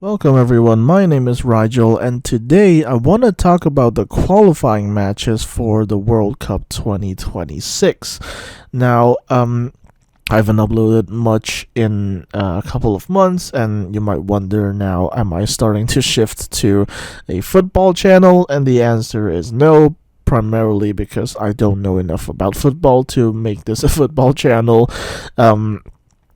Welcome everyone, my name is Rigel, and today I want to talk about the qualifying matches for the World Cup 2026. Now, I haven't uploaded much in a couple of months, and you might wonder now, am I starting to shift to a football channel? And the answer is no, primarily because I don't know enough about football to make this a football channel. Um,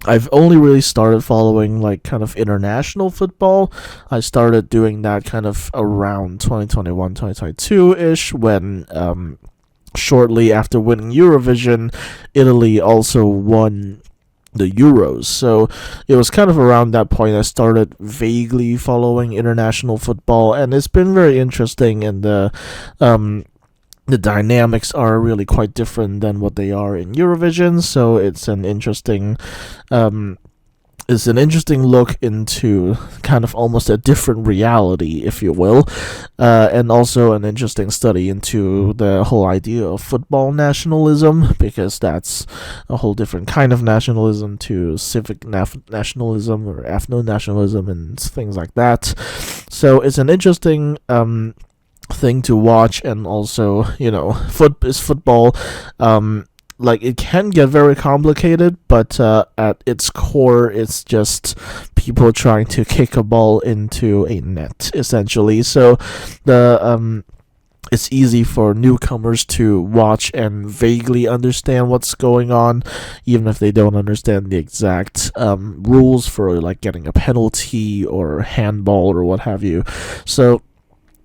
I've only really started following like kind of international football. I started doing that kind of around 2021, 2022 ish when shortly after winning Eurovision, Italy also won the Euros. So it was kind of around that point I started vaguely following international football, and it's been very interesting. And the dynamics are really quite different than what they are in Eurovision. So um, it's an interesting look into kind of almost a different reality, if you will, and also an interesting study into the whole idea of football nationalism, because that's a whole different kind of nationalism to civic nationalism or ethno nationalism and things like that. So it's an interesting thing to watch, and also football. Like, it can get very complicated, but at its core it's just people trying to kick a ball into a net, essentially. So the it's easy for newcomers to watch and vaguely understand what's going on, even if they don't understand the exact rules for like getting a penalty or handball or what have you. So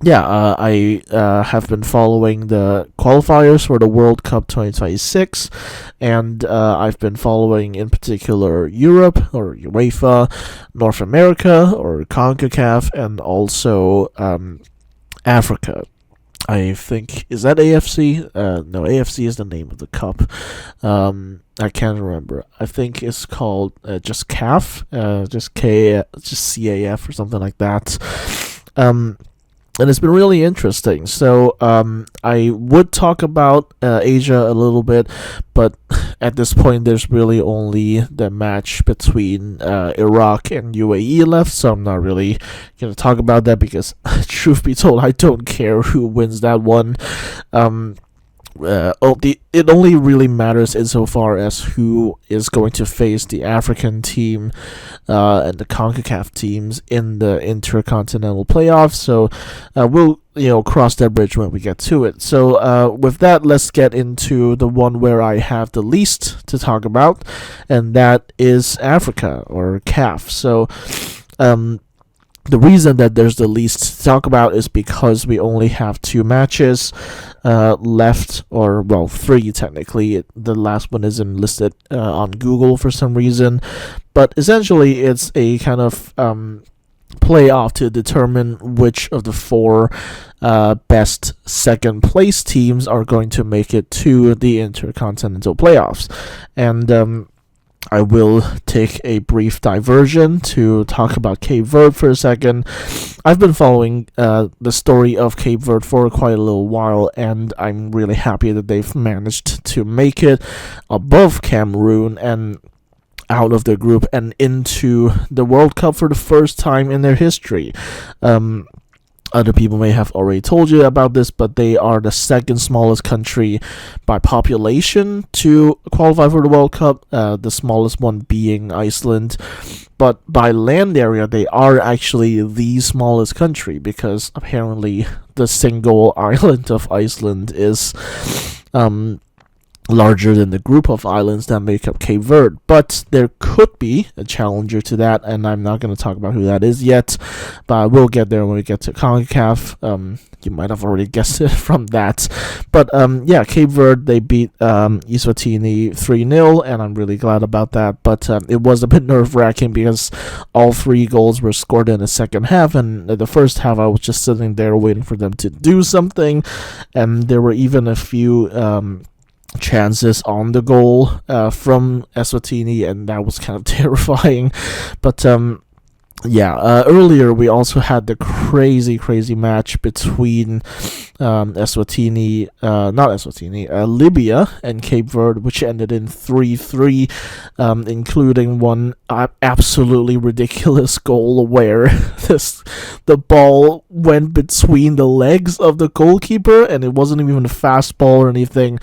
yeah, I have been following the qualifiers for the World Cup 2026, and I've been following in particular Europe or UEFA, North America or CONCACAF, and also Africa. I think, is that AFC? No, AFC is the name of the cup. I can't remember. I think it's called just CAF, just CAF or something like that. And it's been really interesting. So I would talk about Asia a little bit, but at this point there's really only the match between Iraq and UAE left, so I'm not really going to talk about that because, truth be told, I don't care who wins that one. It only really matters insofar as who is going to face the African team and the CONCACAF teams in the intercontinental playoffs. So we'll cross that bridge when we get to it. So with that, let's get into the one where I have the least to talk about, and that is Africa, or CAF. So the reason that there's the least to talk about is because we only have two matches left, or well, three technically. The last one isn't listed on Google for some reason, but essentially it's a kind of playoff to determine which of the four best second place teams are going to make it to the intercontinental playoffs. And I will take a brief diversion to talk about Cape Verde for a second. I've been following the story of Cape Verde for quite a little while, and I'm really happy that they've managed to make it above Cameroon and out of their group and into the World Cup for the first time in their history. Other people may have already told you about this, but they are the second smallest country by population to qualify for the World Cup, the smallest one being Iceland. But by land area, they are actually the smallest country, because apparently the single island of Iceland is larger than the group of islands that make up Cape Verde. But there could be a challenger to that, and I'm not going to talk about who that is yet, but we'll get there when we get to CONCACAF. You might have already guessed it from that. But yeah, Cape Verde, they beat Eswatini 3-0, and I'm really glad about that. But it was a bit nerve-wracking because all three goals were scored in the second half, and in the first half I was just sitting there waiting for them to do something, and there were even a few chances on the goal from Eswatini, and that was kind of terrifying. But earlier we also had the crazy match between Libya and Cape Verde, which ended in 3-3, including one absolutely ridiculous goal where the ball went between the legs of the goalkeeper, and it wasn't even a fast ball or anything.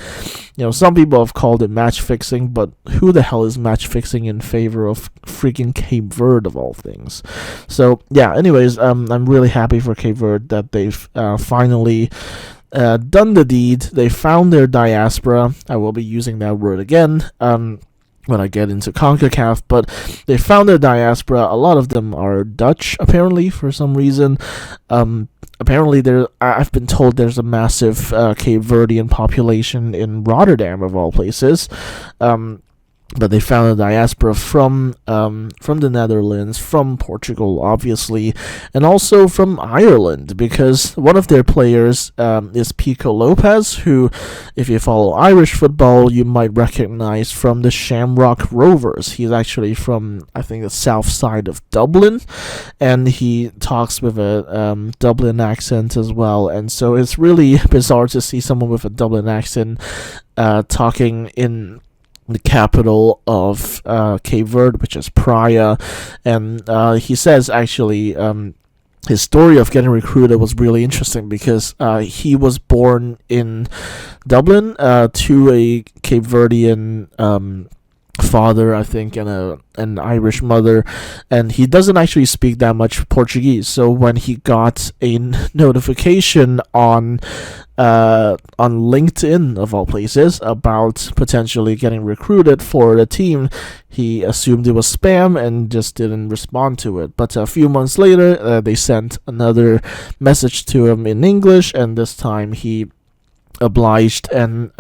Some people have called it match fixing, but who the hell is match fixing in favor of freaking Cape Verde of all things? So anyways, I'm really happy for Cape Verde that they've finally done the deed. They found their diaspora. I will be using that word again when I get into CONCACAF, but they found their diaspora. A lot of them are Dutch, apparently, for some reason. Apparently, I've been told there's a massive Cape Verdean population in Rotterdam, of all places. But they found a diaspora from the Netherlands, from Portugal, obviously, and also from Ireland, because one of their players is Pico Lopez, who, if you follow Irish football, you might recognize from the Shamrock Rovers. He's actually from, I think, the south side of Dublin, and he talks with a Dublin accent as well, and so it's really bizarre to see someone with a Dublin accent talking in the capital of Cape Verde, which is Praia, and he says actually his story of getting recruited was really interesting because he was born in Dublin to a Cape Verdean father, I think, and an Irish mother, and he doesn't actually speak that much Portuguese. So when he got a notification on LinkedIn, of all places, about potentially getting recruited for the team, he assumed it was spam and just didn't respond to it. But a few months later, they sent another message to him in English, and this time he obliged and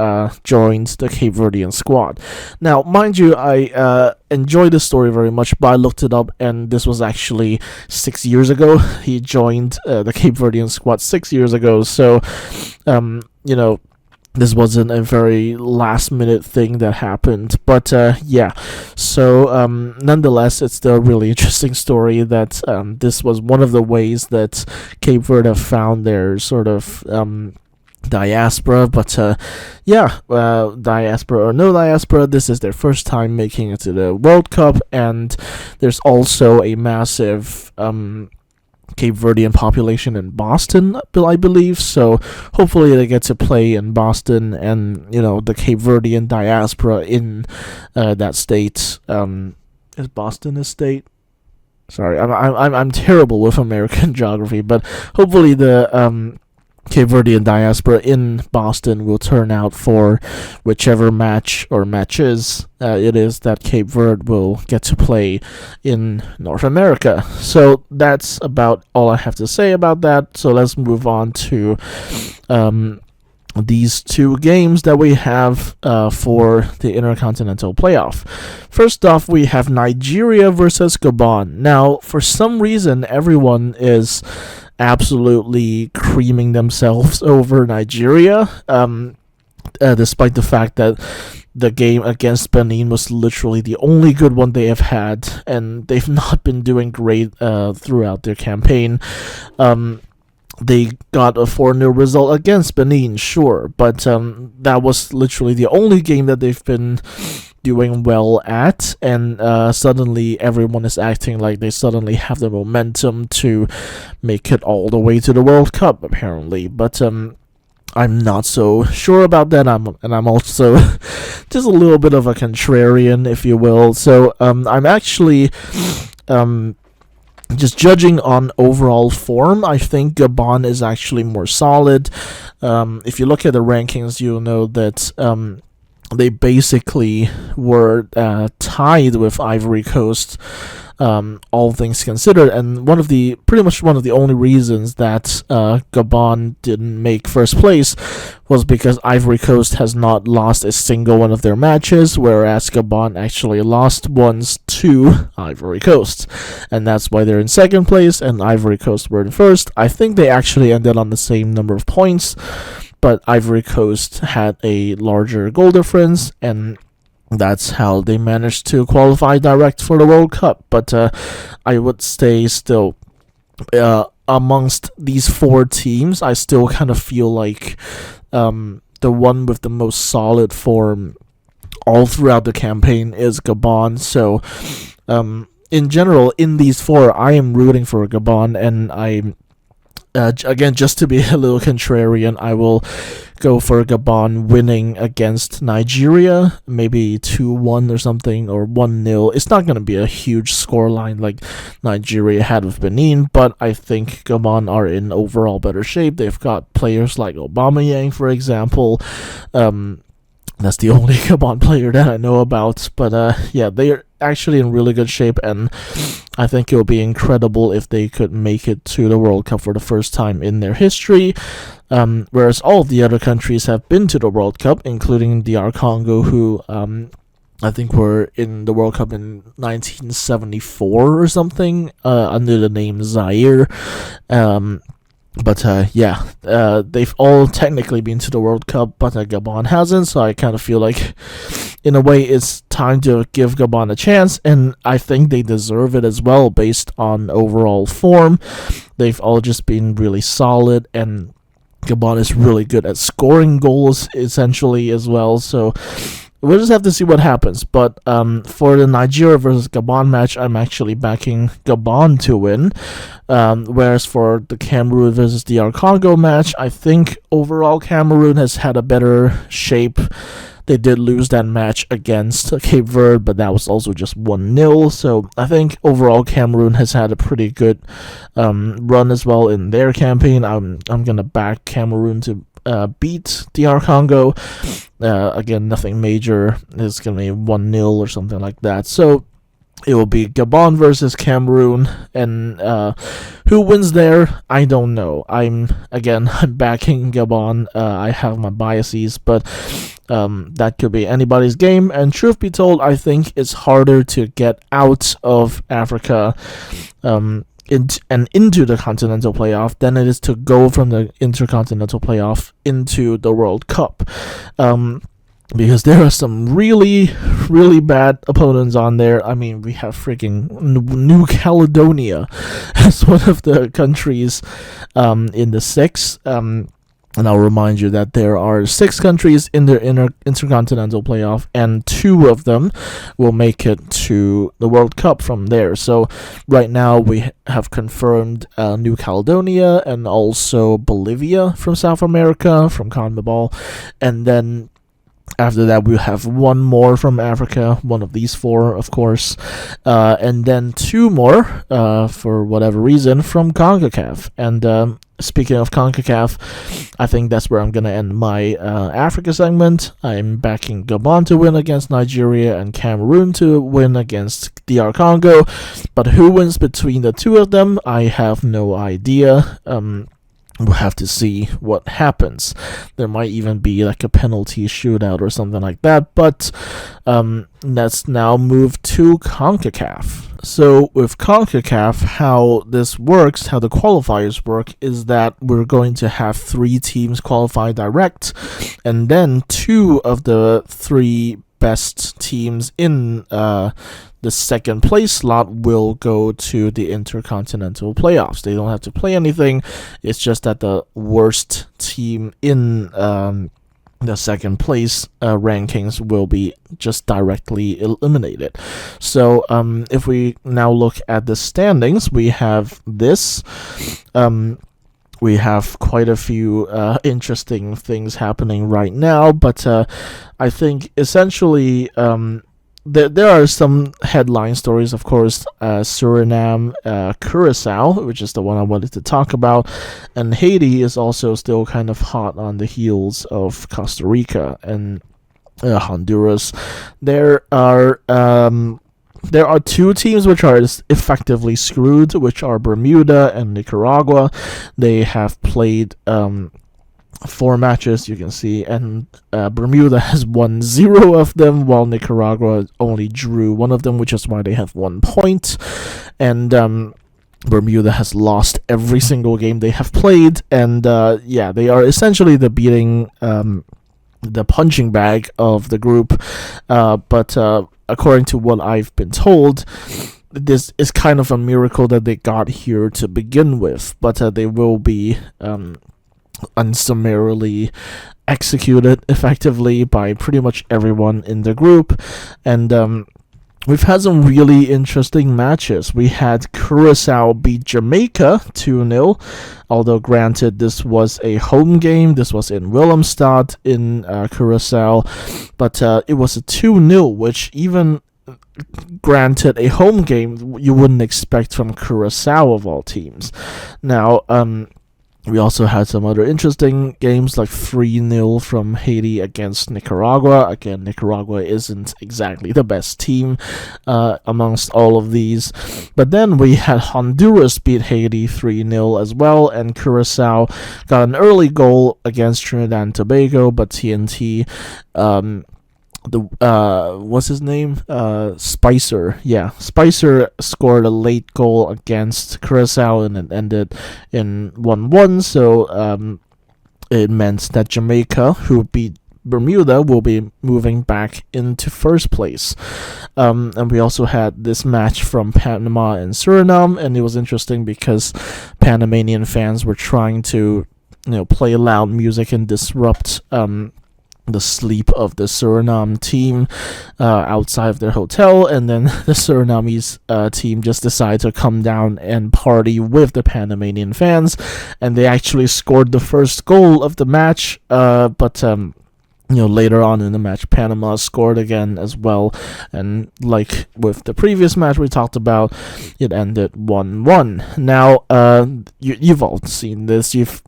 joined the Cape Verdean squad. Now, mind you, I enjoyed this story very much, but I looked it up, and this was actually 6 years ago. He joined the Cape Verdean squad 6 years ago, so this wasn't a very last-minute thing that happened. But so nonetheless, it's still a really interesting story that this was one of the ways that Cape Verde found their sort of diaspora. But diaspora or no diaspora, this is their first time making it to the World Cup, and there's also a massive Cape Verdean population in Boston, I believe, so hopefully they get to play in Boston, and the Cape Verdean diaspora in that state. Is Boston a state? Sorry, I'm terrible with American geography, but hopefully the Cape Verdean diaspora in Boston will turn out for whichever match or matches it is that Cape Verde will get to play in North America. So that's about all I have to say about that. So let's move on to these two games that we have for the Intercontinental Playoff. First off, we have Nigeria versus Gabon. Now, for some reason, everyone is absolutely creaming themselves over Nigeria, despite the fact that the game against Benin was literally the only good one they have had, and they've not been doing great throughout their campaign. They got a 4-0 result against Benin, sure, but that was literally the only game that they've been doing well at, and suddenly everyone is acting like they suddenly have the momentum to make it all the way to the World Cup, apparently. But I'm not so sure about that. I'm also just a little bit of a contrarian, if you will. So I'm actually just judging on overall form. I think Gabon is actually more solid. If you look at the rankings, you'll know that they basically were tied with Ivory Coast, all things considered, and pretty much one of the only reasons that Gabon didn't make first place was because Ivory Coast has not lost a single one of their matches, whereas Gabon actually lost once to Ivory Coast, and that's why they're in second place and Ivory Coast were in first. I think they actually ended on the same number of points, but Ivory Coast had a larger goal difference, and that's how they managed to qualify direct for the World Cup. But I would say still, amongst these four teams, I still kind of feel like the one with the most solid form all throughout the campaign is Gabon. So, in general, in these four, I am rooting for Gabon, and again, just to be a little contrarian, I will go for Gabon winning against Nigeria, maybe 2-1 or something, or 1-0. It's not going to be a huge scoreline like Nigeria had with Benin, but I think Gabon are in overall better shape. They've got players like Aubameyang, for example. That's the only Gabon player that I know about. But yeah, they are actually in really good shape, and I think it would be incredible if they could make it to the World Cup for the first time in their history. Whereas all the other countries have been to the World Cup, including DR Congo, who I think were in the World Cup in 1974 or something, under the name Zaire. But yeah, they've all technically been to the World Cup, but Gabon hasn't, so I kind of feel like, in a way, it's time to give Gabon a chance, and I think they deserve it as well, based on overall form. They've all just been really solid, and Gabon is really good at scoring goals, essentially, as well, so we'll just have to see what happens. But for the Nigeria versus Gabon match, I'm actually backing Gabon to win. Whereas for the Cameroon versus DR Congo match, I think overall Cameroon has had a better shape. They did lose that match against Cape Verde, but that was also just 1-0. So I think overall Cameroon has had a pretty good run as well in their campaign. I'm gonna back Cameroon to beat DR Congo. Again, nothing major. It's going to be 1-0 or something like that. So it will be Gabon versus Cameroon, and who wins there, I don't know. I'm backing Gabon. I have my biases, but that could be anybody's game. And truth be told, I think it's harder to get out of Africa into the continental playoff than it is to go from the intercontinental playoff into the World Cup, because there are some really, really bad opponents on there. I mean, we have freaking New Caledonia as one of the countries in the six. And I'll remind you that there are 6 countries in the intercontinental playoff, and 2 of them will make it to the World Cup from there. So right now we have confirmed New Caledonia and also Bolivia from South America, from CONMEBOL. And then after that, we'll have 1 more from Africa, one of these 4, of course, and then 2 more, for whatever reason, from CONCACAF. And speaking of CONCACAF, I think that's where I'm going to end my Africa segment. I'm backing Gabon to win against Nigeria and Cameroon to win against DR Congo. But who wins between the 2 of them, I have no idea. We'll have to see what happens. There might even be like a penalty shootout or something like that. But let's now move to CONCACAF. So with CONCACAF, how this works, how the qualifiers work, is that we're going to have 3 teams qualify direct, and then 2 of the 3 best teams in the second place slot will go to the intercontinental playoffs. They don't have to play anything. It's just that the worst team in the second place rankings will be just directly eliminated. So if we now look at the standings, we have this. We have quite a few interesting things happening right now, but I think essentially there are some headline stories, of course. Suriname, Curacao, which is the one I wanted to talk about, and Haiti is also still kind of hot on the heels of Costa Rica and Honduras. There are 2 teams which are effectively screwed, which are Bermuda and Nicaragua. They have played 4 matches, you can see, and Bermuda has won 0 of them, while Nicaragua only drew 1 of them, which is why they have 1 point. And Bermuda has lost every single game they have played, and yeah, they are essentially the beating the punching bag of the group. But according to what I've been told, this is kind of a miracle that they got here to begin with, but they will be unsummarily executed effectively by pretty much everyone in the group. And we've had some really interesting matches. We had Curacao beat Jamaica 2-0, although granted this was a home game. This was in Willemstad in Curacao, but it was a 2-0, which even granted a home game you wouldn't expect from Curacao of all teams. Now, we also had some other interesting games like 3-0 from Haiti against Nicaragua. Again, Nicaragua isn't exactly the best team amongst all of these. But then we had Honduras beat Haiti 3-0 as well, and Curacao got an early goal against Trinidad and Tobago, but TNT what's his name? Spicer. Yeah, Spicer scored a late goal against Curacao and it ended in 1-1. So it meant that Jamaica, who beat Bermuda, will be moving back into first place. And we also had this match from Panama and Suriname, and it was interesting because Panamanian fans were trying to, play loud music and disrupt the sleep of the Suriname team outside of their hotel, and then the Surinamese team just decided to come down and party with the Panamanian fans, and they actually scored the first goal of the match, but later on in the match, Panama scored again as well, and like with the previous match we talked about, it ended 1-1. Now, you've all seen this. If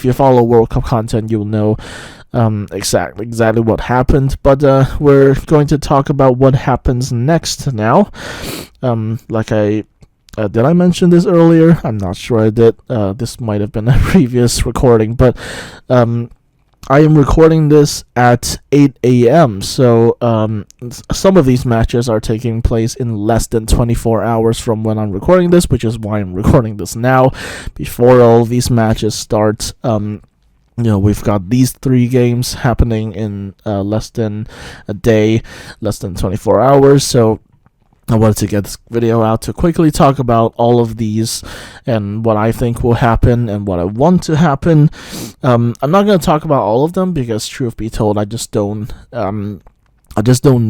you follow World Cup content, you'll know exactly what happened, but we're going to talk about what happens next now. Did I mention this earlier? I'm not sure I did. This might have been a previous recording, but I am recording this at 8 a.m., so some of these matches are taking place in less than 24 hours from when I'm recording this, which is why I'm recording this now, before all these matches start. We've got these 3 games happening in less than a day, less than 24 hours, so I wanted to get this video out to quickly talk about all of these and what I think will happen and what I want to happen. I'm not going to talk about all of them because, truth be told, I just don't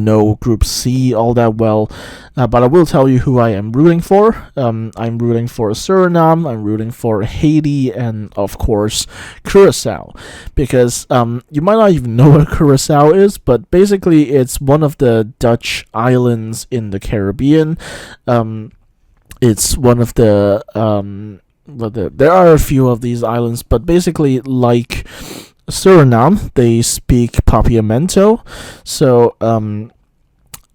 know Group C all that well, but I will tell you who I am rooting for. I'm rooting for Suriname, I'm rooting for Haiti, and of course Curacao, because you might not even know what Curacao is, but basically it's one of the Dutch islands in the Caribbean. It's one of the there are a few of these islands, but basically, like Suriname, they speak Papiamento. So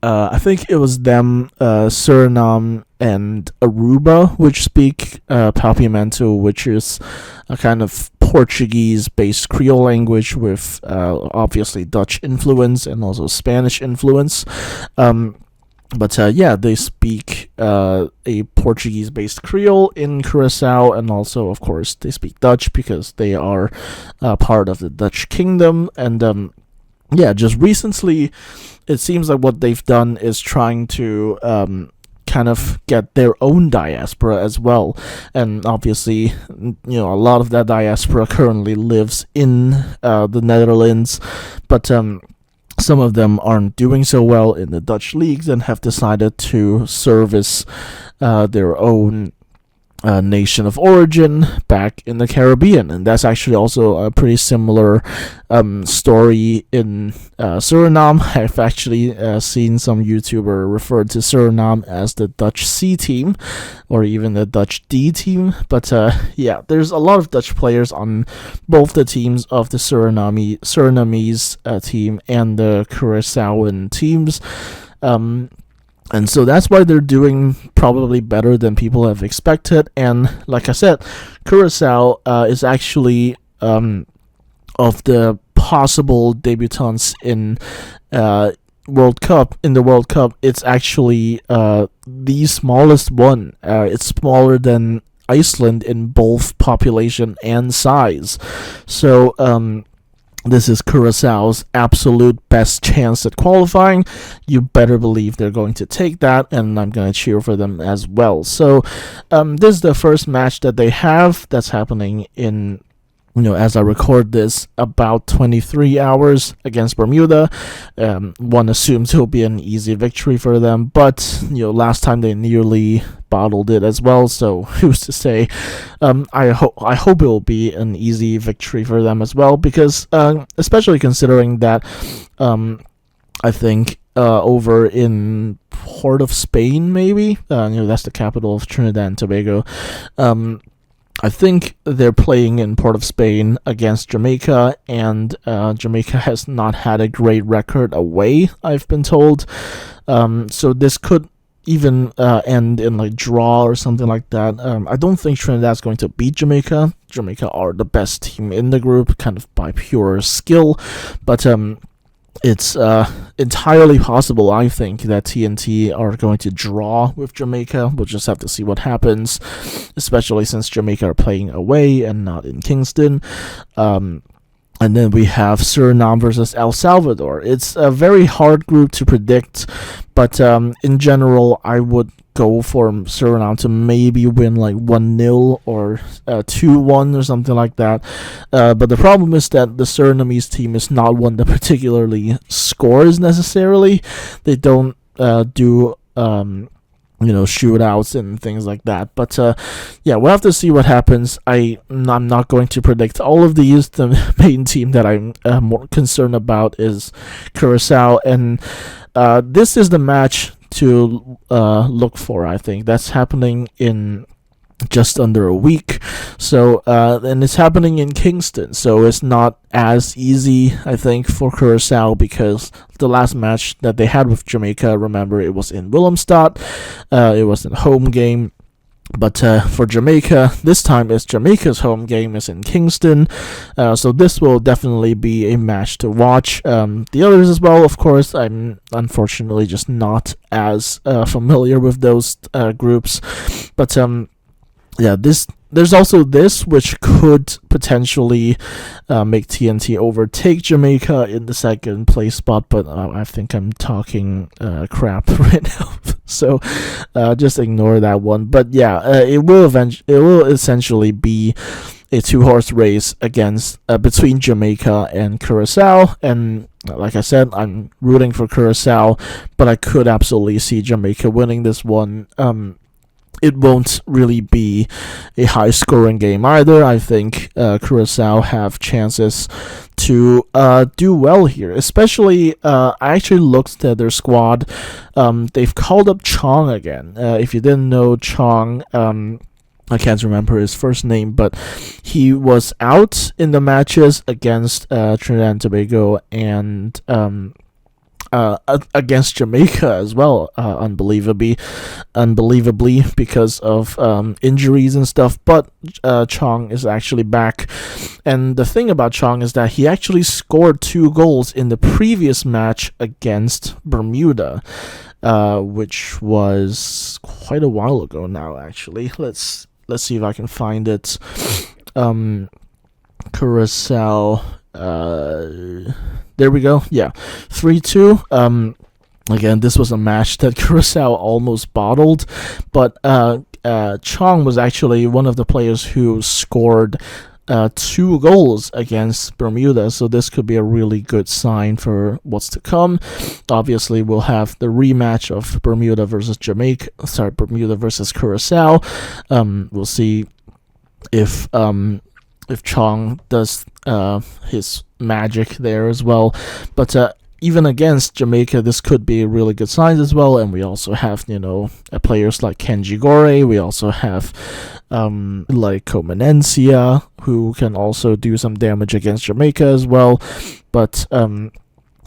I think it was them, Suriname and Aruba, which speak Papiamento, which is a kind of Portuguese-based Creole language with obviously Dutch influence and also Spanish influence. But they speak a Portuguese-based Creole in Curacao, and also, of course, they speak Dutch because they are part of the Dutch kingdom. And just recently, it seems like what they've done is trying to kind of get their own diaspora as well. And obviously, a lot of that diaspora currently lives in the Netherlands, but some of them aren't doing so well in the Dutch leagues and have decided to service their own nation of origin back in the Caribbean. And that's actually also a pretty similar story in Suriname. I've actually seen some YouTuber refer to Suriname as the Dutch C team or even the Dutch D team. But there's a lot of Dutch players on both the teams of the Surinamese team and the Curaçaoan teams. And so that's why they're doing probably better than people have expected. And like I said, Curacao is actually of the possible debutants in World Cup. In the World Cup, it's actually the smallest one. It's smaller than Iceland in both population and size. So this is Curaçao's absolute best chance at qualifying. You better believe they're going to take that, and I'm going to cheer for them as well. So this is the first match that they have that's happening in, as I record this, about 23 hours against Bermuda. One assumes it'll be an easy victory for them, but last time they nearly bottled it as well. So who's to say? I hope it will be an easy victory for them as well, because especially considering that I think over in Port of Spain, maybe that's the capital of Trinidad and Tobago. I think they're playing in Port of Spain against Jamaica, and Jamaica has not had a great record away, I've been told. So this could even end in like draw or something like that. I don't think Trinidad's going to beat Jamaica. Jamaica are the best team in the group, kind of by pure skill, but it's entirely possible, I think, that TNT are going to draw with Jamaica. We'll just have to see what happens, especially since Jamaica are playing away and not in Kingston. And then we have Suriname versus El Salvador. It's a very hard group to predict, but in general, I would go for Suriname to maybe win like 1-0 or 2-1 or something like that. But the problem is that the Surinamese team is not one that particularly scores necessarily. They don't do shootouts and things like that. But we'll have to see what happens. I'm not going to predict all of these. The main team that I'm more concerned about is Curaçao, and this is the match to look for. I think that's happening in just under a week. So and it's happening in Kingston, so it's not as easy, I think, for Curaçao, because the last match that they had with Jamaica, remember, it was in Willemstad. It was a home game. But for Jamaica, this time it's Jamaica's home game is in Kingston, so this will definitely be a match to watch. The others as well, of course, I'm unfortunately just not as familiar with those groups. But there's also this, which could potentially make TNT overtake Jamaica in the second place spot, but I think I'm talking crap right now, so just ignore that one. But it will essentially be a 2-horse race between Jamaica and Curaçao, and like I said, I'm rooting for Curaçao, but I could absolutely see Jamaica winning this one. It won't really be a high-scoring game either. I think Curaçao have chances to do well here. Especially, I actually looked at their squad. They've called up Chong again. If you didn't know Chong, I can't remember his first name, but he was out in the matches against Trinidad and Tobago and against Jamaica as well, unbelievably, because of injuries and stuff. But Chong is actually back, and the thing about Chong is that he actually scored 2 goals in the previous match against Bermuda, which was quite a while ago now. Actually, let's see if I can find it. Curaçao. There we go. 3-2. Again, this was a match that Curaçao almost bottled, but Chong was actually one of the players who scored 2 goals against Bermuda, so this could be a really good sign for what's to come. Obviously, we'll have the rematch of Bermuda versus Curaçao. We'll see if Chong does his magic there as well. But even against Jamaica, this could be a really good sign as well. And we also have, players like Kenji Gore. We also have like Comenencia, who can also do some damage against Jamaica as well. But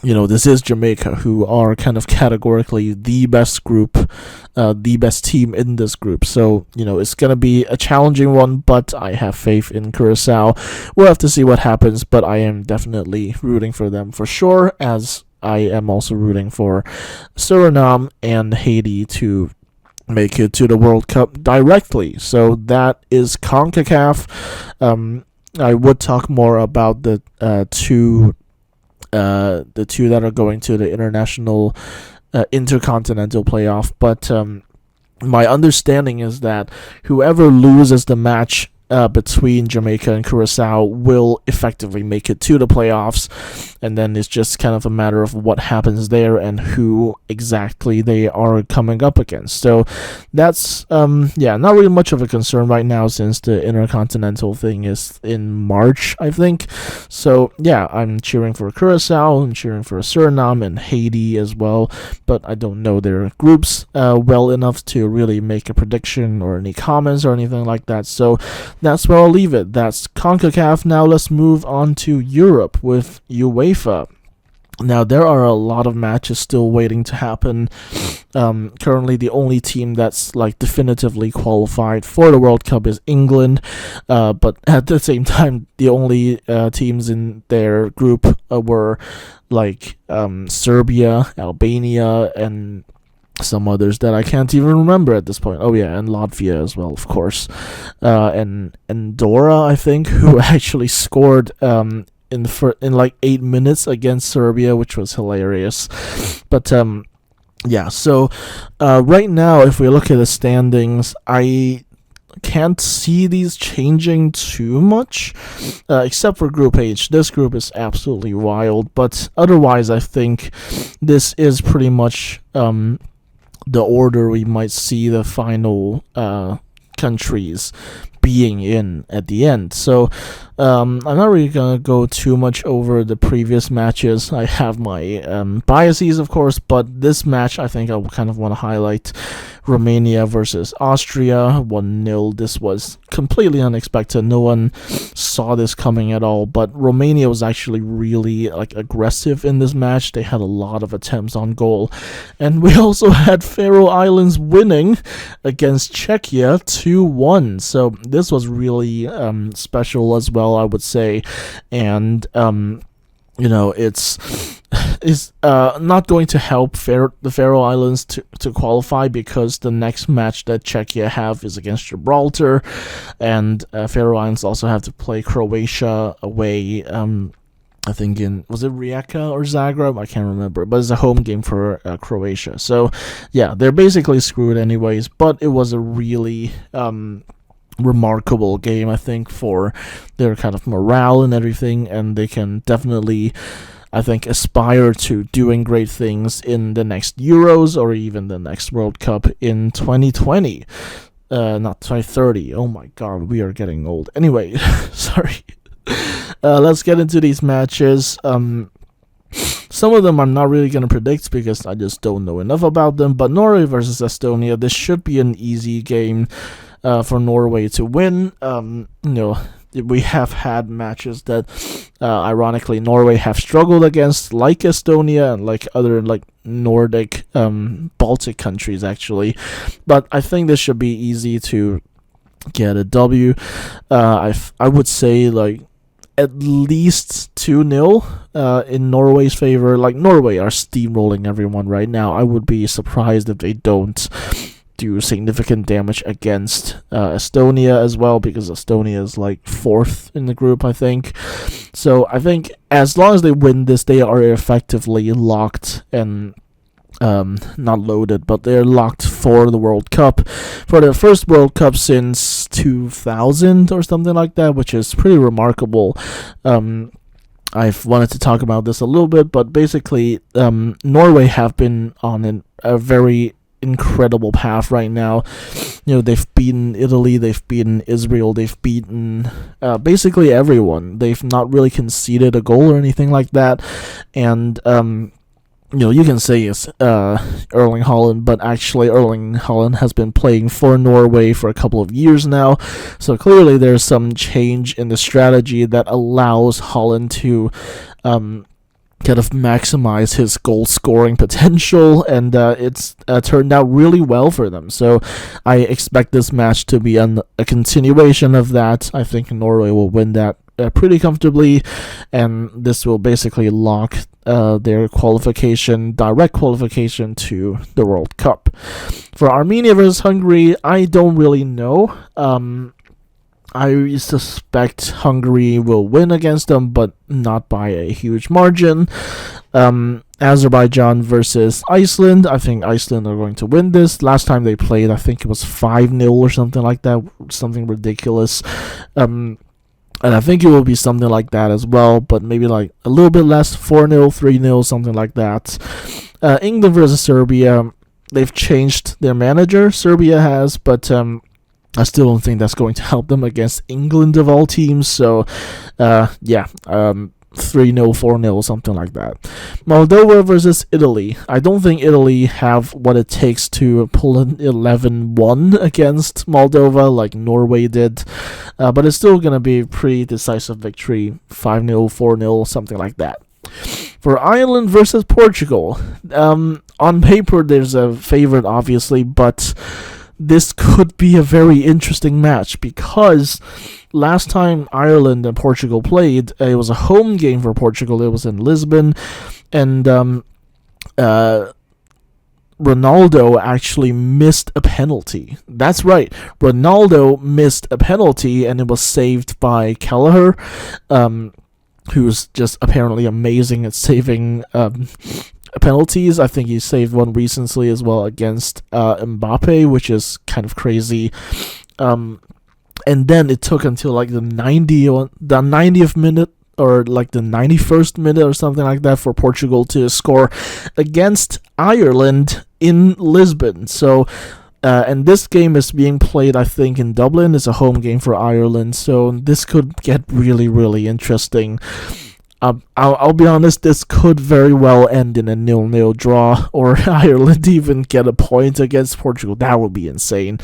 this is Jamaica, who are kind of categorically the best group, the best team in this group. So, it's going to be a challenging one, but I have faith in Curaçao. We'll have to see what happens, but I am definitely rooting for them for sure, as I am also rooting for Suriname and Haiti to make it to the World Cup directly. So that is CONCACAF. I would talk more about the two that are going to the international intercontinental playoff. But my understanding is that whoever loses the match between Jamaica and Curacao will effectively make it to the playoffs, and then it's just kind of a matter of what happens there and who exactly they are coming up against. So that's not really much of a concern right now, since the intercontinental thing is in March, I think. So yeah, I'm cheering for Curacao, I'm cheering for Suriname and Haiti as well, but I don't know their groups well enough to really make a prediction or any comments or anything like that. So that's where I'll leave it. That's CONCACAF. Now let's move on to Europe with UEFA. Now, there are a lot of matches still waiting to happen. Currently, the only team that's like definitively qualified for the World Cup is England. But at the same time, the only teams in their group were like Serbia, Albania, and some others that I can't even remember at this point. Oh yeah, and Latvia as well, of course. And Andorra, I think, who actually scored in like 8 minutes against Serbia, which was hilarious. But yeah, so right now, if we look at the standings, I can't see these changing too much, except for Group H. This group is absolutely wild, but otherwise, I think this is pretty much the order we might see the final countries being in at the end. So I'm not really gonna go too much over the previous matches. I have my biases, of course, but this match I think I kind of want to highlight. Romania versus Austria, 1-0. This was completely unexpected. No one saw this coming at all, but Romania was actually really like aggressive in this match. They had a lot of attempts on goal, and we also had Faroe Islands winning against Czechia 2-1. So this was really special as well, I would say. And it's not going to help the Faroe Islands to qualify, because the next match that Czechia have is against Gibraltar, and Faroe Islands also have to play Croatia away. I think was it Rijeka or Zagreb? I can't remember, but it's a home game for Croatia. So yeah, they're basically screwed anyways. But it was a really remarkable game, I think, for their kind of morale and everything, and they can definitely, I think, aspire to doing great things in the next Euros or even the next World Cup in 2020. Not 2030. Oh my god, we are getting old. Anyway, sorry. Let's get into these matches. Some of them I'm not really going to predict because I just don't know enough about them. But Norway versus Estonia, this should be an easy game for Norway to win. We have had matches that, ironically, Norway have struggled against, like Estonia and like other like Nordic, Baltic countries actually. But I think this should be easy to get a W. I would say like at least 2-0 in Norway's favor. Like, Norway are steamrolling everyone right now. I would be surprised if they don't do significant damage against Estonia as well, because Estonia is like 4th in the group, I think. So I think as long as they win this, they are effectively locked and not loaded, but they're locked for the World Cup, for their first World Cup since 2000 or something like that, which is pretty remarkable. I've wanted to talk about this a little bit, but basically, Norway have been on a very incredible path right now. They've beaten Italy, they've beaten Israel, they've beaten basically everyone. They've not really conceded a goal or anything like that, and you can say it's Erling Haaland, but actually Erling Haaland has been playing for Norway for a couple of years now, so clearly there's some change in the strategy that allows Haaland to kind of maximize his goal scoring potential, and it's turned out really well for them. So I expect this match to be a continuation of that. I think Norway will win that pretty comfortably, and this will basically lock their direct qualification to the World Cup. For Armenia versus Hungary, I don't really know. I suspect Hungary will win against them, but not by a huge margin. Azerbaijan versus Iceland. I think Iceland are going to win this. Last time they played, I think it was 5-0 or something like that, something ridiculous. And I think it will be something like that as well, but maybe like a little bit less, 4-0, 3-0, something like that. England versus Serbia. They've changed their manager, Serbia has, but I still don't think that's going to help them against England of all teams. So, 3-0, 4-0, something like that. Moldova versus Italy. I don't think Italy have what it takes to pull an 11-1 against Moldova like Norway did. But it's still going to be a pretty decisive victory. 5-0, 4-0, something like that. For Ireland versus Portugal. On paper, there's a favorite, obviously, but this could be a very interesting match because last time Ireland and Portugal played, it was a home game for Portugal. It was in Lisbon, and Ronaldo actually missed a penalty. That's right, Ronaldo missed a penalty, and it was saved by Kelleher, who's just apparently amazing at saving penalties. I think he saved one recently as well against Mbappe, which is kind of crazy. And then it took until like the 90th minute or like the 91st minute or something like that for Portugal to score against Ireland in Lisbon. So and this game is being played, I think, in Dublin. It's a home game for Ireland, so this could get really, really interesting. I'll be honest, this could very well end in a 0-0 draw, or Ireland even get a point against Portugal. That would be insane.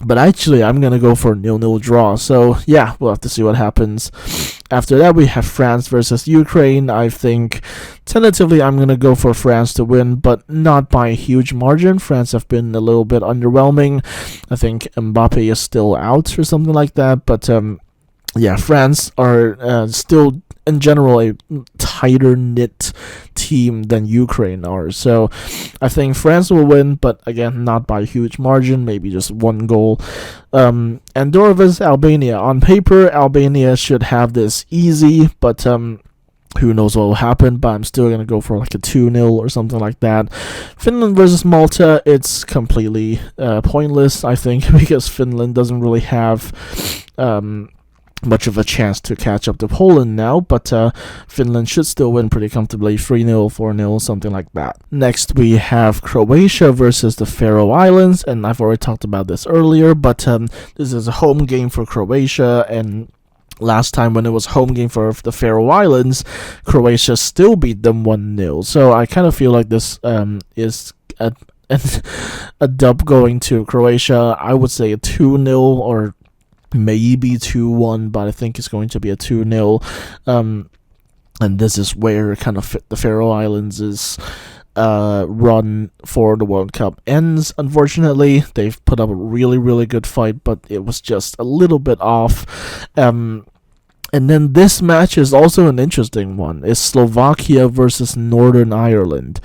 But actually, I'm going to go for a 0-0 draw. So, yeah, we'll have to see what happens. After that, we have France versus Ukraine. I think, tentatively, I'm going to go for France to win, but not by a huge margin. France have been a little bit underwhelming. I think Mbappe is still out or something like that. But, yeah, France are still, in general, a tighter-knit team than Ukraine are. So I think France will win, but again, not by a huge margin, maybe just one goal. Andorra versus Albania. On paper, Albania should have this easy, but who knows what will happen, but I'm still going to go for like a 2-0 or something like that. Finland versus Malta, it's completely pointless, I think, because Finland doesn't really have much of a chance to catch up to Poland now, but Finland should still win pretty comfortably, 3-0, 4-0, something like that. Next, we have Croatia versus the Faroe Islands, and I've already talked about this earlier, but this is a home game for Croatia, and last time when it was home game for the Faroe Islands, Croatia still beat them 1-0, so I kind of feel like this is a dub going to Croatia. I would say a 2-0 or maybe 2-1, but I think it's going to be a 2-0. And this is where kind of the Faroe Islands' run for the World Cup ends. Unfortunately, they've put up a really, really good fight, but it was just a little bit off. And then this match is also an interesting one. It's Slovakia versus Northern Ireland.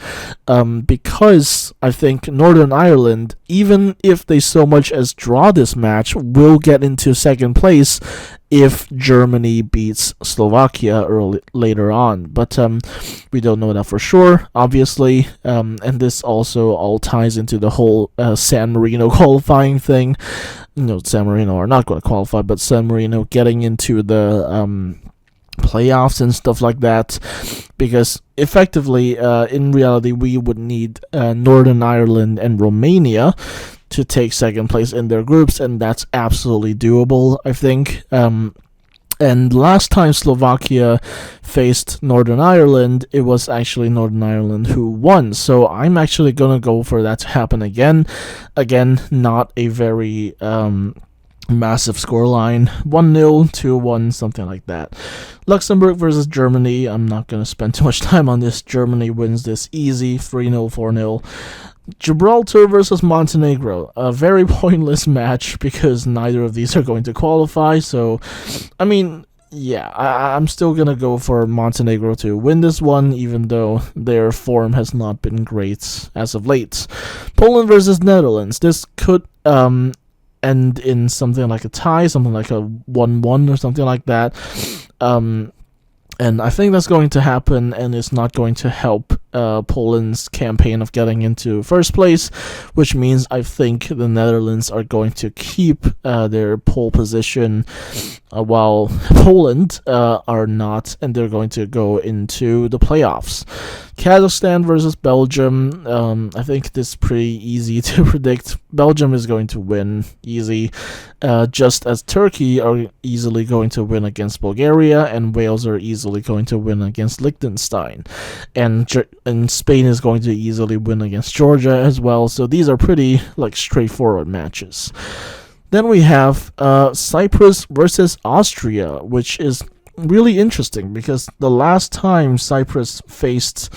Because I think Northern Ireland, even if they so much as draw this match, will get into second place if Germany beats Slovakia later on. But we don't know that for sure, obviously. And this also all ties into the whole San Marino qualifying thing. San Marino are not going to qualify, but San Marino getting into the playoffs and stuff like that, because effectively, in reality, we would need Northern Ireland and Romania to take second place in their groups, and that's absolutely doable, I think. And last time Slovakia faced Northern Ireland, it was actually Northern Ireland who won. So I'm actually going to go for that to happen again. Again, not a very massive scoreline. 1-0, 2-1, something like that. Luxembourg versus Germany. I'm not going to spend too much time on this. Germany wins this easy, 3-0, 4-0. Gibraltar versus Montenegro, a very pointless match because neither of these are going to qualify. So, I mean, yeah, I'm still going to go for Montenegro to win this one, even though their form has not been great as of late. Poland versus Netherlands. This could end in something like a tie, something like a 1-1 or something like that. And I think that's going to happen, and it's not going to help Poland's campaign of getting into first place, which means I think the Netherlands are going to keep their pole position while Poland are not, and they're going to go into the playoffs. Kazakhstan versus Belgium. I think this is pretty easy to predict. Belgium is going to win easy, just as Turkey are easily going to win against Bulgaria, and Wales are easily going to win against Liechtenstein, and Spain is going to easily win against Georgia as well. So these are pretty straightforward matches. Then we have Cyprus versus Austria, which is really interesting because the last time Cyprus faced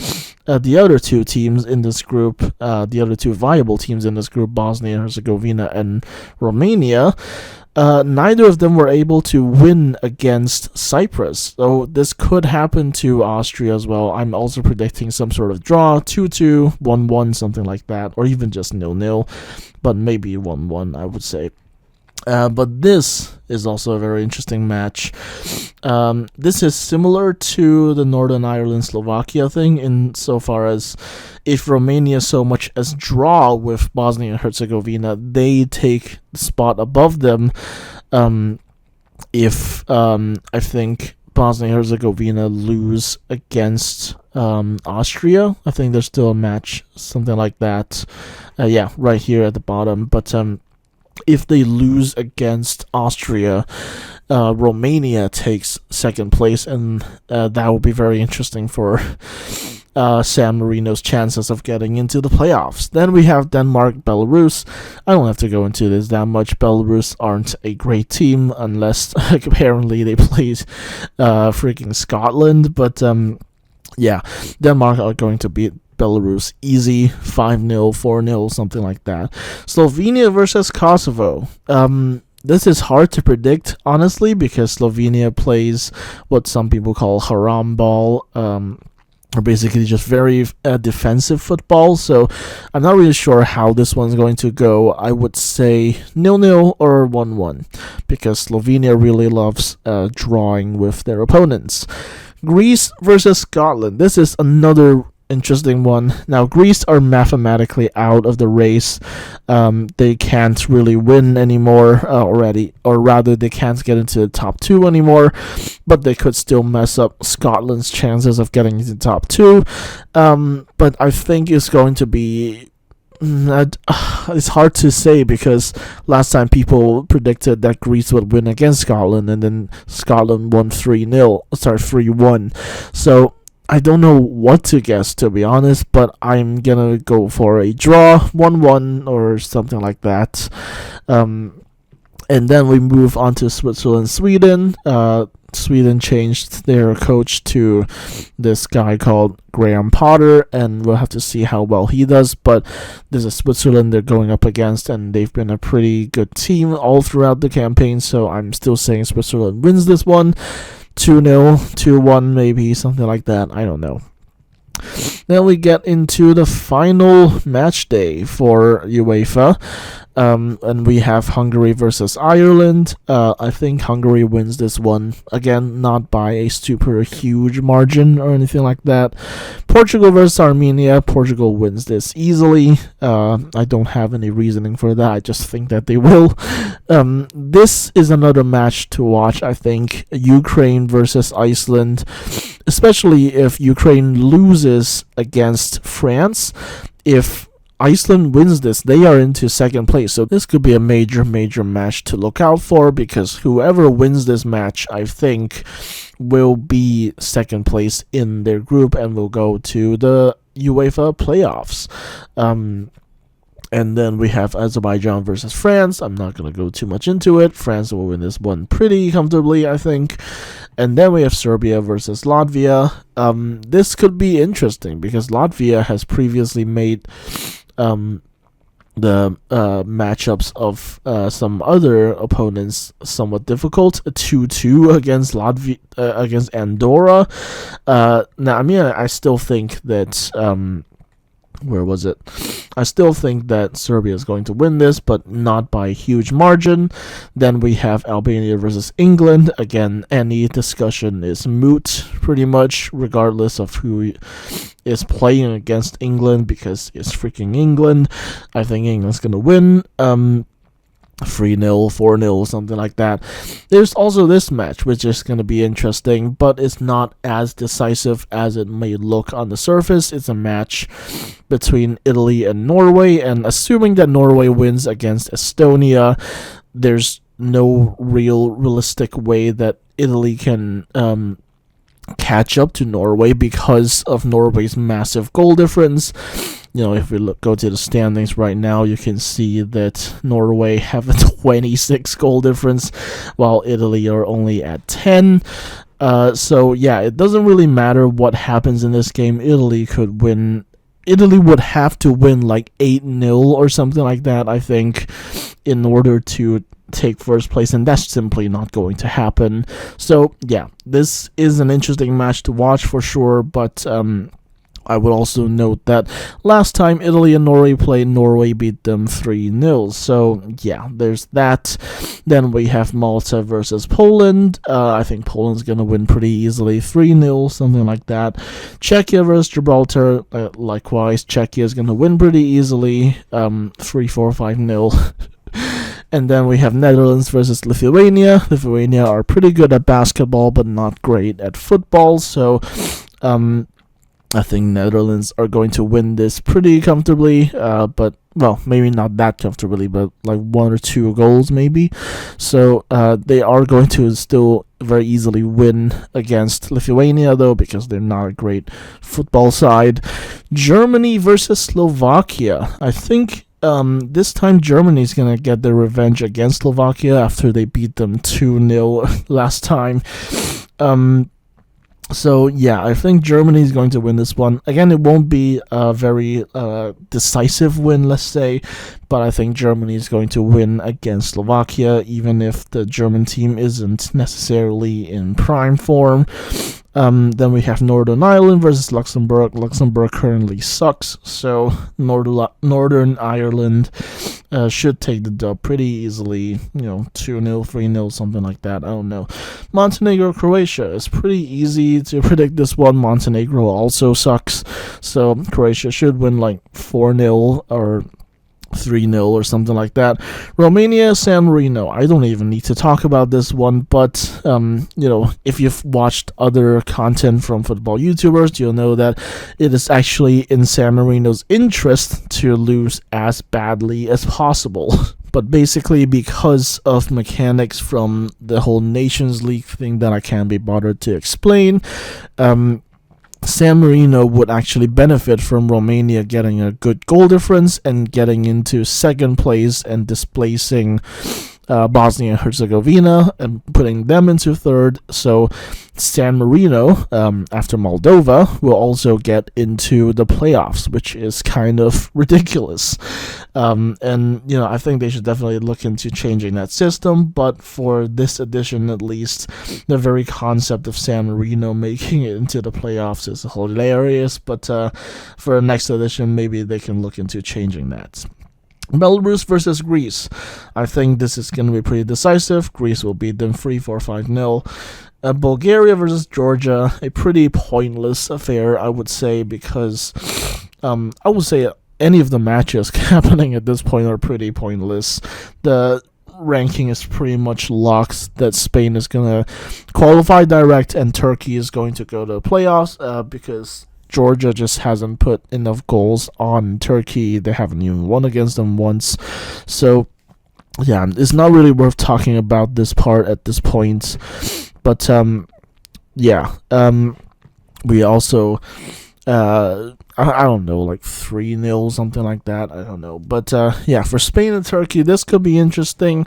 the other two teams in this group, the other two viable teams in this group, Bosnia and Herzegovina and Romania, neither of them were able to win against Cyprus. So this could happen to Austria as well. I'm also predicting some sort of draw, 2-2, 1-1, something like that, or even just 0-0, but maybe 1-1, I would say. But this is also a very interesting match. This is similar to the Northern Ireland-Slovakia thing insofar as if Romania so much as draw with Bosnia and Herzegovina, they take the spot above them. If I think Bosnia and Herzegovina lose against Austria, I think there's still a match, something like that. Right here at the bottom. But if they lose against Austria, Romania takes second place, and that will be very interesting for San Marino's chances of getting into the playoffs. Then we have Denmark, Belarus. I don't have to go into this that much. Belarus aren't a great team unless apparently they played freaking Scotland. But Denmark are going to beat Belarus easy, 5-0, 4-0, something like that. Slovenia versus Kosovo. This is hard to predict, honestly, because Slovenia plays what some people call haram ball, or basically just very defensive football. So I'm not really sure how this one's going to go. I would say 0-0 or 1-1, because Slovenia really loves drawing with their opponents. Greece versus Scotland. This is another interesting one. Now, Greece are mathematically out of the race. They can't really win anymore already, or rather they can't get into the top two anymore, but they could still mess up Scotland's chances of getting into the top two. But I think it's going to be it's hard to say, because last time people predicted that Greece would win against Scotland, and then Scotland won 3-1. So I don't know what to guess, to be honest, but I'm gonna go for a draw, 1-1 or something like that. And then we move on to Switzerland, Sweden. Sweden changed their coach to this guy called Graham Potter, and we'll have to see how well he does. But this is Switzerland they're going up against, and they've been a pretty good team all throughout the campaign, so I'm still saying Switzerland wins this one. 2-0, 2-1, maybe, something like that. I don't know. Then we get into the final match day for UEFA. And we have Hungary versus Ireland. I think Hungary wins this one. Again, not by a super huge margin or anything like that. Portugal versus Armenia. Portugal wins this easily. I don't have any reasoning for that. I just think that they will. This is another match to watch, I think. Ukraine versus Iceland. Especially if Ukraine loses against France. If Iceland wins this, they are into second place. So this could be a major match to look out for, because whoever wins this match, I think, will be second place in their group and will go to the UEFA playoffs. And then we have Azerbaijan versus France. I'm not going to go too much into it. France will win this one pretty comfortably, I think. And then we have Serbia versus Latvia. This could be interesting, because Latvia has previously made the matchups of some other opponents somewhat difficult. A 2-2 against against Andorra. Now, I mean, I still think that where was it? I still think that Serbia is going to win this, but not by a huge margin. Then we have Albania versus England. Again, any discussion is moot, pretty much, regardless of who is playing against England, because it's freaking England. I think England's going to win. 3-0, 4-0, something like that. There's also this match, which is going to be interesting, but it's not as decisive as it may look on the surface. It's a match between Italy and Norway, and assuming that Norway wins against Estonia, there's no realistic way that Italy can catch up to Norway because of Norway's massive goal difference. If we go to the standings right now, you can see that Norway have a 26 goal difference, while Italy are only at 10. So yeah, it doesn't really matter what happens in this game. Italy could win. Italy would have to win like 8-0 or something like that, I think, in order to take first place, and that's simply not going to happen. So yeah, this is an interesting match to watch for sure, but I would also note that last time Italy and Norway played, Norway beat them 3-0. So, yeah, there's that. Then we have Malta versus Poland. I think Poland's going to win pretty easily, 3-0, something like that. Czechia versus Gibraltar. Likewise, Czechia is going to win pretty easily, 3-4, 5-0. And then we have Netherlands versus Lithuania. Lithuania are pretty good at basketball, but not great at football. So, I think Netherlands are going to win this pretty comfortably, but, well, maybe not that comfortably, but like 1 or 2 goals maybe. So they are going to still very easily win against Lithuania, though, because they're not a great football side. Germany versus Slovakia. I think this time Germany is going to get their revenge against Slovakia after they beat them 2-0 last time. So, yeah, I think Germany is going to win this one. Again, it won't be a very decisive win, let's say, but I think Germany is going to win against Slovakia, even if the German team isn't necessarily in prime form. Then we have Northern Ireland versus Luxembourg. Luxembourg currently sucks, so Northern Ireland should take the dub pretty easily. 2-0, 3-0, something like that. I don't know. Montenegro, Croatia. It's pretty easy to predict this one. Montenegro also sucks, so Croatia should win like 4-0 or 3-0 or something like that. Romania, San Marino. I don't even need to talk about this one, but if you've watched other content from football YouTubers, you'll know that it is actually in San Marino's interest to lose as badly as possible. But basically, because of mechanics from the whole Nations League thing that I can't be bothered to explain, San Marino would actually benefit from Romania getting a good goal difference and getting into second place and displacing Bosnia and Herzegovina and putting them into third. So San Marino, after Moldova, will also get into the playoffs, which is kind of ridiculous. I think they should definitely look into changing that system. But for this edition, at least, the very concept of San Marino making it into the playoffs is hilarious. But for the next edition, maybe they can look into changing that. Belarus versus Greece. I think this is going to be pretty decisive. Greece will beat them 3-4, 5-0. Bulgaria versus Georgia. A pretty pointless affair, I would say, because I would say any of the matches happening at this point are pretty pointless. The ranking is pretty much locked that Spain is going to qualify direct and Turkey is going to go to playoffs because Georgia just hasn't put enough goals on Turkey. They haven't even won against them once. So, yeah, it's not really worth talking about this part at this point. But, we also, I don't know, like 3-0, something like that. I don't know. But, for Spain and Turkey, this could be interesting.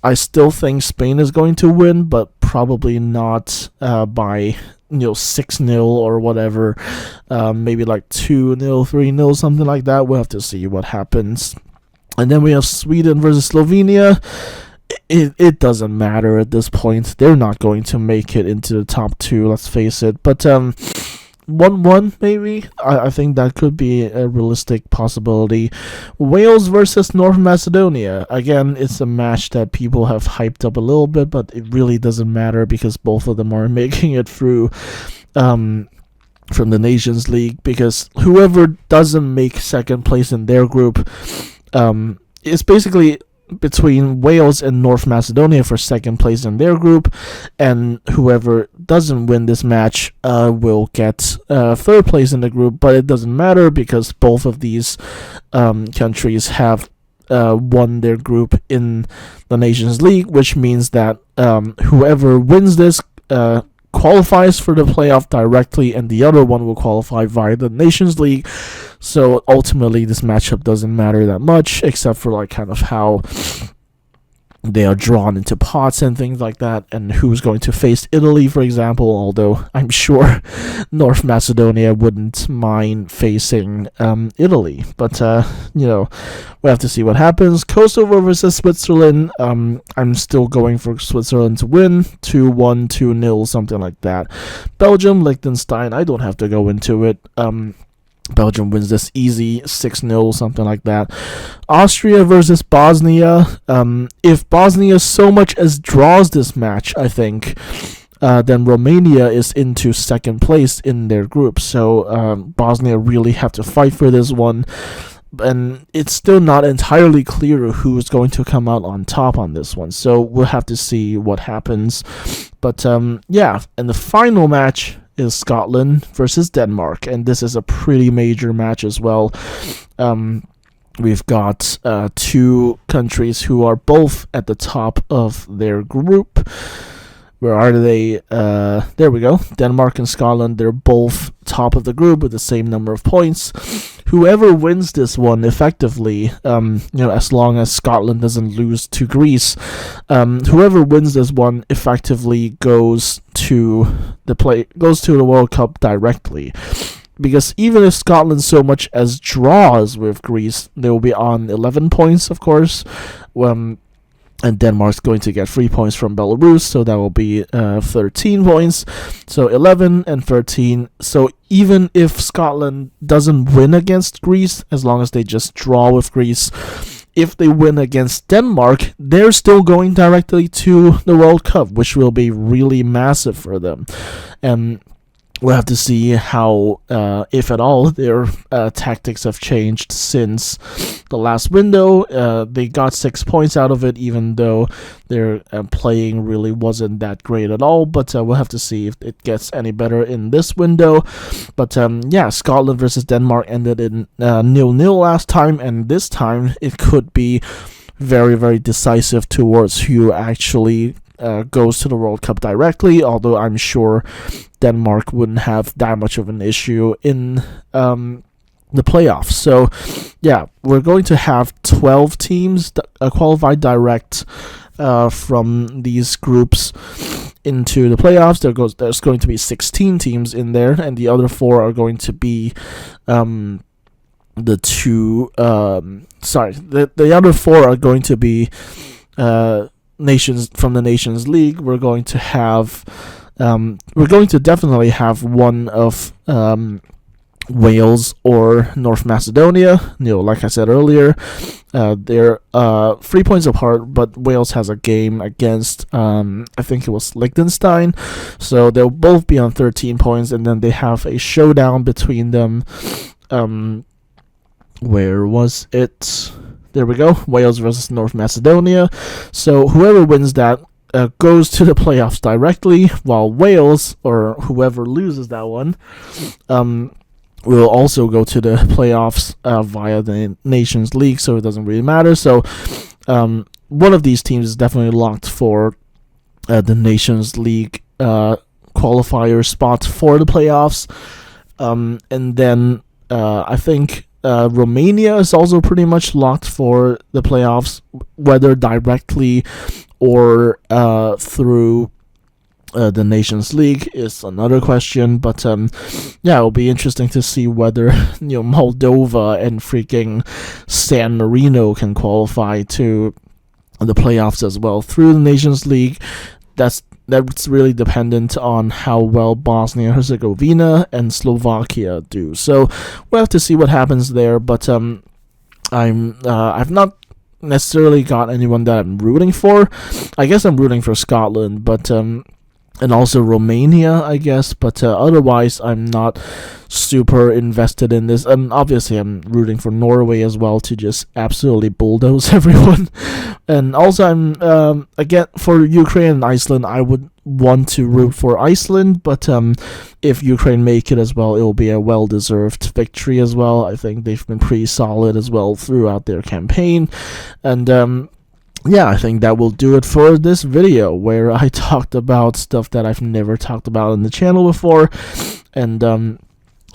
I still think Spain is going to win, but probably not by 6-0 or whatever, maybe like 2-0, 3-0, something like that. We'll have to see what happens. And then we have Sweden versus Slovenia. It doesn't matter at this point. They're not going to make it into the top 2, let's face it. But 1-1 maybe. I think that could be a realistic possibility. Wales versus North Macedonia. Again, it's a match that people have hyped up a little bit, but it really doesn't matter because both of them are making it through from the Nations League, because whoever doesn't make second place in their group is basically between Wales and North Macedonia for second place in their group, and whoever doesn't win this match will get third place in the group. But it doesn't matter because both of these countries have won their group in the Nations League, which means that whoever wins this qualifies for the playoff directly, and the other one will qualify via the Nations League. So ultimately this matchup doesn't matter that much, except for like kind of how they are drawn into pots and things like that, and who's going to face Italy, for example, although I'm sure North Macedonia wouldn't mind facing Italy. But we have to see what happens. Kosovo versus Switzerland. I'm still going for Switzerland to win 2-1, 2-0, something like that. Belgium, Liechtenstein, I don't have to go into it. Belgium wins this easy 6-0, something like that. Austria versus Bosnia. If Bosnia so much as draws this match, I think, then Romania is into second place in their group. So Bosnia really have to fight for this one. And it's still not entirely clear who is going to come out on top on this one. So we'll have to see what happens. But and the final match is Scotland versus Denmark, and this is a pretty major match as well. We've got two countries who are both at the top of their group. Where are they? There we go. Denmark and Scotland, they're both top of the group with the same number of points. Whoever wins this one effectively, as long as Scotland doesn't lose to Greece, whoever wins this one effectively goes to the World Cup directly. Because even if Scotland so much as draws with Greece, they will be on 11 points, of course. And Denmark's going to get 3 points from Belarus, so that will be 13 points. So 11 and 13. So even if Scotland doesn't win against Greece, as long as they just draw with Greece, if they win against Denmark, they're still going directly to the World Cup, which will be really massive for them. And we'll have to see how, if at all, their tactics have changed since the last window. They got 6 points out of it, even though their playing really wasn't that great at all. But we'll have to see if it gets any better in this window. But Scotland versus Denmark ended in 0-0 last time, and this time it could be very, very decisive towards who actually goes to the World Cup directly, although I'm sure Denmark wouldn't have that much of an issue in the playoffs. So, we're going to have 12 teams qualified direct from these groups into the playoffs. There's going to be 16 teams in there, and the other 4 are going to be the other 4 are going to be nations from the Nations League. We're going to definitely have one of Wales or North Macedonia. Like I said earlier, they're 3 points apart, but Wales has a game against I think it was Liechtenstein, so they'll both be on 13 points, and then they have a showdown between them. Where was it? There we go. Wales versus North Macedonia. So whoever wins that goes to the playoffs directly, while Wales, or whoever loses that one, will also go to the playoffs via the Nations League, so it doesn't really matter. So one of these teams is definitely locked for the Nations League qualifier spot for the playoffs. And then I think Romania is also pretty much locked for the playoffs, whether directly or through the Nations League is another question. But it'll be interesting to see whether Moldova and freaking San Marino can qualify to the playoffs as well through the Nations League. That's that's really dependent on how well Bosnia Herzegovina and Slovakia do. So we'll have to see what happens there. But I've not necessarily got anyone that I'm rooting for. I guess I'm rooting for Scotland, but and also Romania, I guess, but otherwise I'm not super invested in this. Obviously I'm rooting for Norway as well to just absolutely bulldoze everyone. And also I'm again for Ukraine and Iceland, I would want to root for Iceland, but if Ukraine make it as well, it will be a well-deserved victory as well. I think they've been pretty solid as well throughout their campaign. And yeah, I think that will do it for this video, where I talked about stuff that I've never talked about on the channel before. And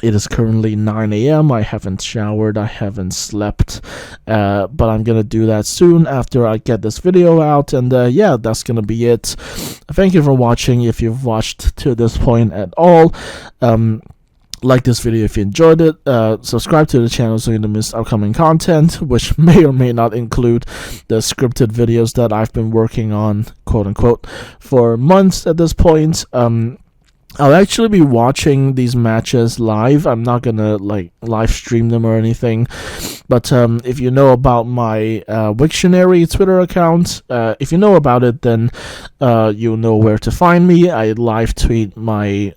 it is currently 9 a.m. I haven't showered, I haven't slept, but I'm gonna do that soon after I get this video out. And yeah, that's gonna be it. Thank you for watching. If you've watched to this point at all, like this video if you enjoyed it, subscribe to the channel so you don't miss upcoming content, which may or may not include the scripted videos that I've been working on, quote unquote, for months at this point. I'll actually be watching these matches live. I'm not gonna like live stream them or anything, but if you know about my Wiktionary Twitter account, if you know about it, then you'll know where to find me. I live tweet my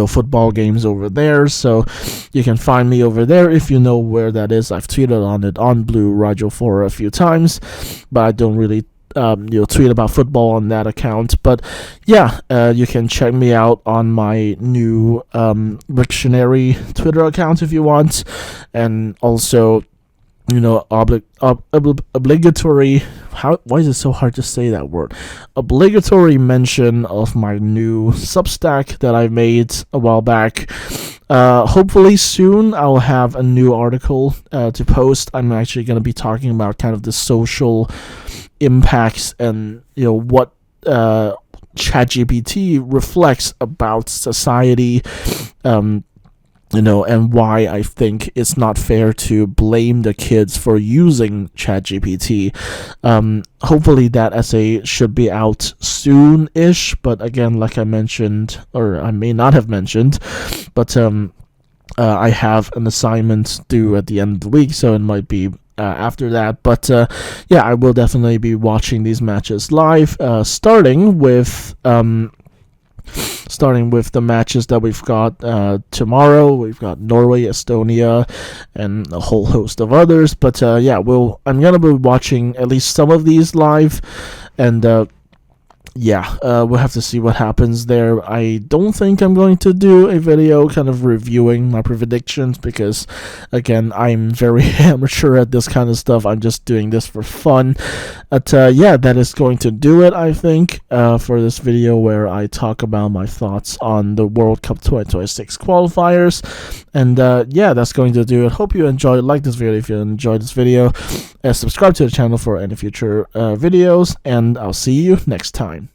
football games over there, so you can find me over there if you know where that is. I've tweeted on it on Blue Radio 4 a few times, but I don't really tweet about football on that account. But yeah, you can check me out on my new Wiktionary Twitter account if you want. And also, obligatory, why is it so hard to say that word? Obligatory mention of my new Substack that I made a while back. Hopefully soon I'll have a new article to post. I'm actually going to be talking about kind of the social impacts and what ChatGPT reflects about society, and why I think it's not fair to blame the kids for using ChatGPT. Hopefully that essay should be out soon-ish, but again, like I mentioned, or I may not have mentioned, but I have an assignment due at the end of the week, so it might be after that. But yeah, I will definitely be watching these matches live, starting with the matches that we've got tomorrow. We've got Norway, Estonia, and a whole host of others. But yeah, I'm gonna be watching at least some of these live, and yeah, we'll have to see what happens there. I don't think I'm going to do a video kind of reviewing my predictions, because again, I'm very amateur at this kind of stuff. I'm just doing this for fun. But yeah, that is going to do it, I think, for this video where I talk about my thoughts on the World Cup 2026 qualifiers. And yeah, that's going to do it. Hope you enjoyed. Like this video if you enjoyed this video, and subscribe to the channel for any future videos, and I'll see you next time.